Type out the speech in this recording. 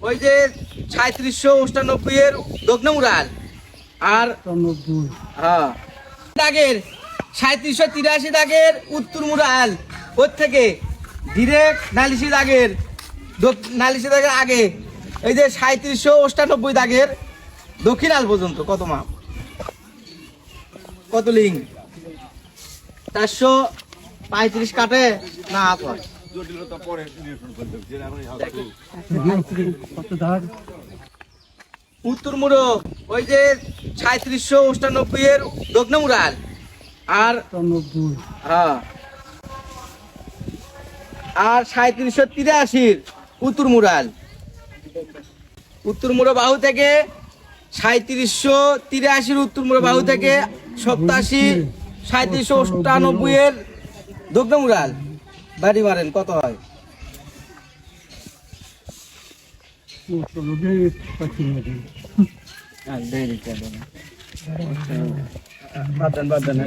ওই যে 3798 এর দক্ষিণ উড়াল আর হ্যাঁ দাগের 3783 দাগের উত্তর মুরাল ওর থেকে ডিরেক্ট নালিশি দাগের আগে এই যে 3798 দাগের দক্ষিণ আল পর্যন্ত কত মাপ কত লিং 435 কাটে না হাত হয় উত্তর মুড়ো ওই যে 3798 এর দক্ষিণ মুরাল আর হ্যাঁ আর 3783 উত্তর মুরাল বাহু থেকে 3783 উত্তর মুড়ো বাহু থেকে 3798 এর দক্ষিণ মুরাল বাড়ি মারেন কত হয় বাদ দেন